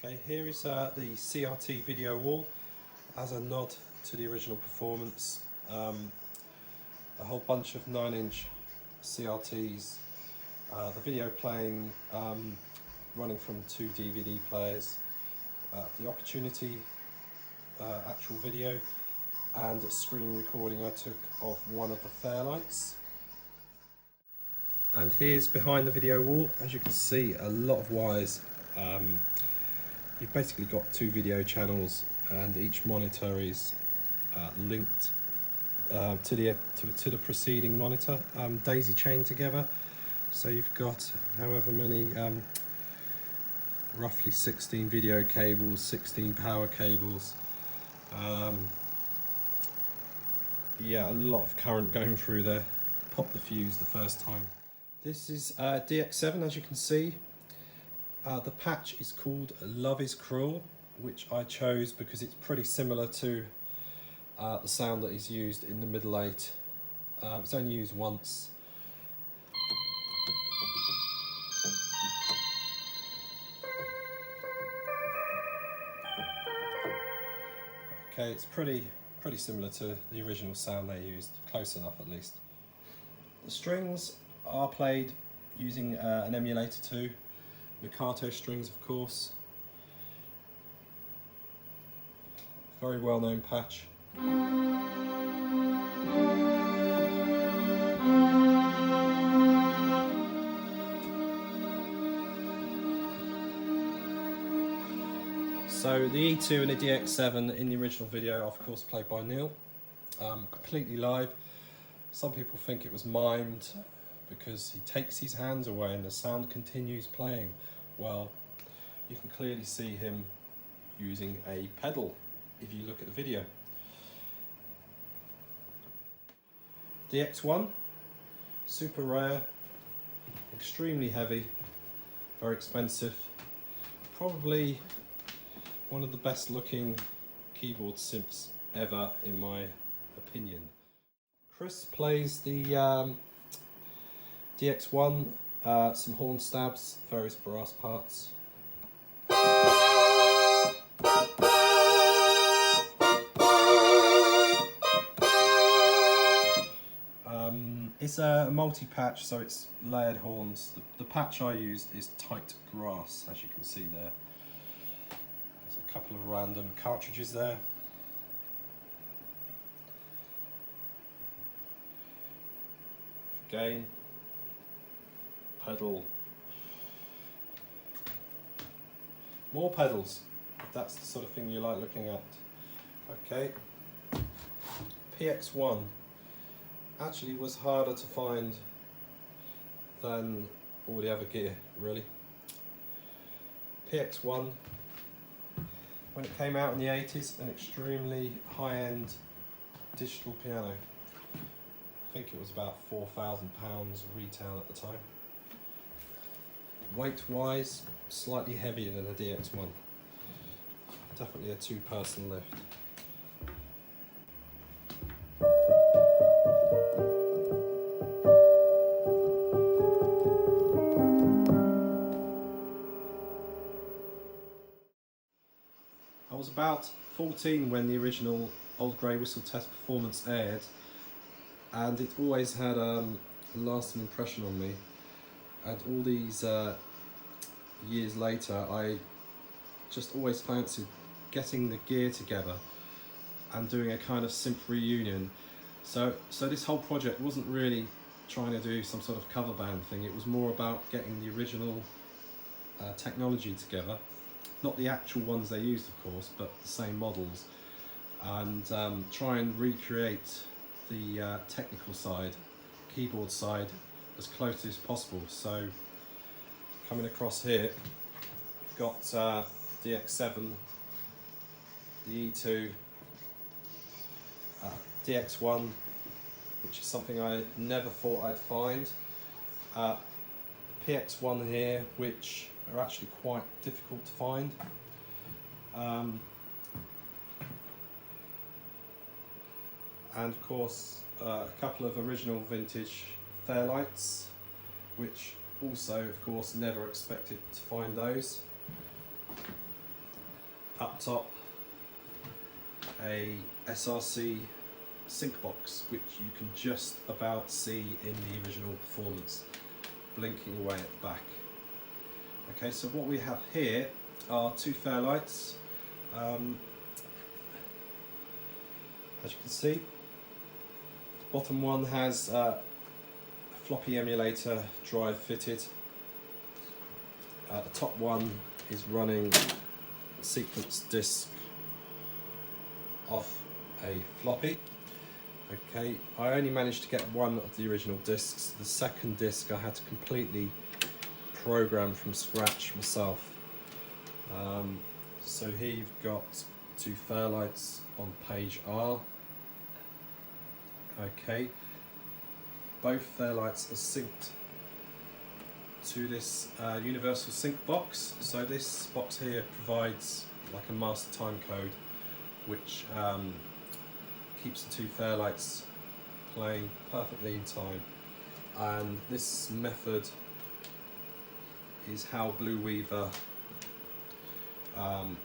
Okay, here is the CRT video wall as a nod to the original performance. A whole bunch of 9-inch CRTs, the video playing running from 2 DVD players, the Opportunity actual video, and a screen recording I took of one of the Fairlights. And here's behind the video wall. As you can see, a lot of wires. You've basically got 2 video channels, and each monitor is linked to the preceding monitor, daisy chained together. So you've got however many, roughly 16 video cables, 16 power cables. Yeah, a lot of current going through there. Pop the fuse the first time. This is DX7, as you can see. The patch is called Love is Cruel, which I chose because it's pretty similar to the sound that is used in the middle 8. It's only used once. Okay, it's pretty similar to the original sound they used, close enough at least. The strings are played using an emulator too. Mikado strings, of course. Very well known patch. So the E2 and the DX7 in the original video, of course, played by Neil, completely live. Some people think it was mimed because he takes his hands away and the sound continues playing. Well, you can clearly see him using a pedal if you look at the video. DX1, super rare, extremely heavy, very expensive, probably one of the best looking keyboard synths ever in my opinion. Chris plays the DX1, some horn stabs, various brass parts. It's a multi-patch, so it's layered horns. The patch I used is tight brass, as you can see there. There's a couple of random cartridges there. Again, pedal. More pedals, if that's the sort of thing you like looking at. Okay, PX1 actually was harder to find than all the other gear, really. PX1, when it came out in the 80s, an extremely high-end digital piano. I think it was about £4,000 retail at the time. Weight-wise, slightly heavier than the DX1. Definitely a 2-person lift. I was about 14 when the original Old Grey Whistle Test performance aired, and it always had a lasting impression on me. And all these years later, I just always fancied getting the gear together and doing a kind of synth reunion. So this whole project wasn't really trying to do some sort of cover band thing. It was more about getting the original technology together. Not the actual ones they used, of course, but the same models. And try and recreate the technical side, keyboard side, as close as possible. So coming across here, we've got DX7, the E2, DX1, which is something I never thought I'd find, PX1 here, which are actually quite difficult to find. And of course a couple of original vintage Fairlights, which also, of course, never expected to find those. up top a SRC sync box, which you can just about see in the original performance, blinking away at the back. Okay, so what we have here are two Fairlights. As you can see, the bottom one has a floppy emulator drive fitted. The top one is running a sequence disc off a floppy. Okay, I only managed to get one of the original discs. The second disc I had to completely program from scratch myself. So here you've got two Fairlights on page R. Okay, both Fairlights are synced to this universal sync box. So this box here provides like a master time code which keeps the two Fairlights playing perfectly in time, and this method is how Blue Weaver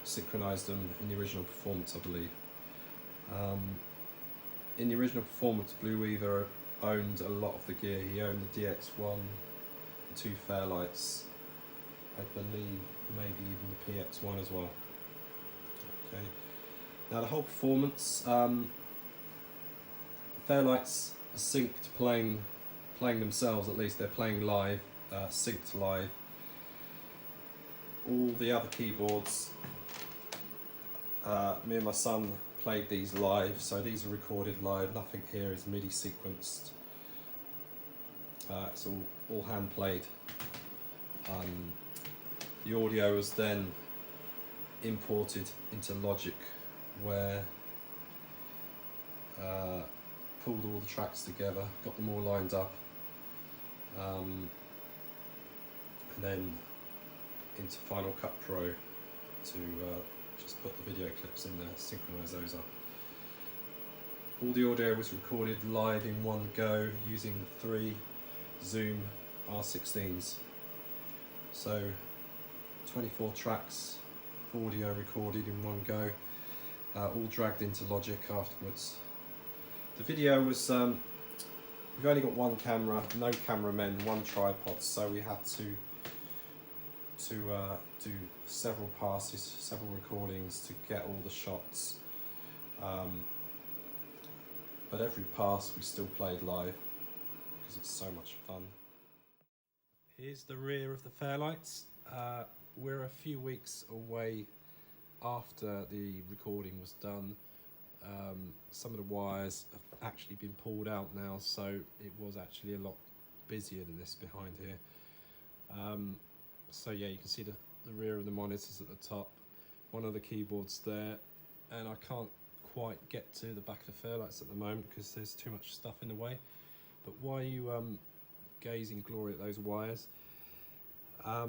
synchronized them in the original performance, I believe. In the original performance, Blue Weaver owned a lot of the gear. He owned the DX1, the two Fairlights, I believe maybe even the PX1 as well. Okay. Now the whole performance, Fairlights are synced playing themselves, at least they're playing live, synced live. All the other keyboards, me and my son played these live, so these are recorded live. Nothing here is MIDI sequenced. It's all hand played. The audio was then imported into Logic, where pulled all the tracks together, got them all lined up, and then into Final Cut Pro to just put the video clips in there, synchronise those up. All the audio was recorded live in one go using the 3 Zoom R16s. So 24 tracks of audio recorded in one go, all dragged into Logic afterwards. The video was, we've only got one camera, no cameramen, one tripod, so we had to do several passes, several recordings to get all the shots. But every pass we still played live because it's so much fun. Here's the rear of the Fairlights. We're a few weeks away after the recording was done. Some of the wires have actually been pulled out now, so it was actually a lot busier than this behind here. So yeah, you can see the rear of the monitors at the top, one of the keyboards there, and I can't quite get to the back of the Fairlights at the moment because there's too much stuff in the way. But while you gaze in glory at those wires, I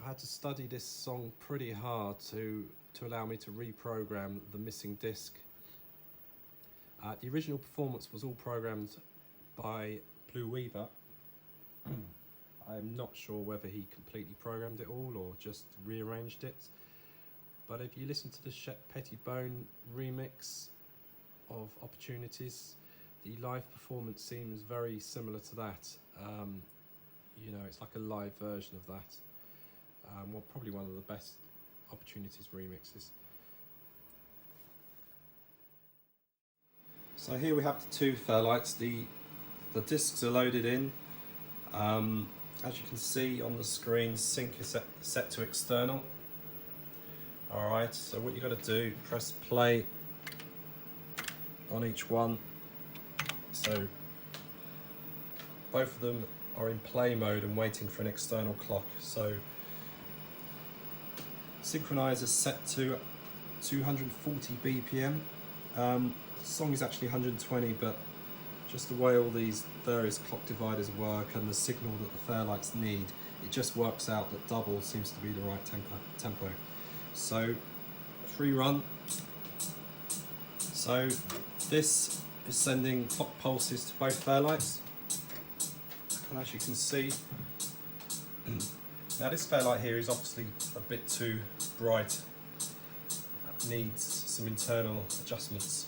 had to study this song pretty hard to allow me to reprogram the missing disc. The original performance was all programmed by Blue Weaver. I'm not sure whether he completely programmed it all or just rearranged it. But if you listen to the Shep Pettibone remix of Opportunities, the live performance seems very similar to that. You know, it's like a live version of that. Well, probably one of the best Opportunities remixes. So here we have the two Fairlights. The discs are loaded in. As you can see on the screen, sync is set to external. Alright, so what you got to do, press play on each one. So both of them are in play mode and waiting for an external clock. So synchroniser set to 240 BPM. The song is actually 120, but just the way all these various clock dividers work and the signal that the Fairlights need, it just works out that double seems to be the right tempo. So free run. So this is sending clock pulses to both Fairlights, and as you can see, now this Fairlight here is obviously a bit too bright needs some internal adjustments.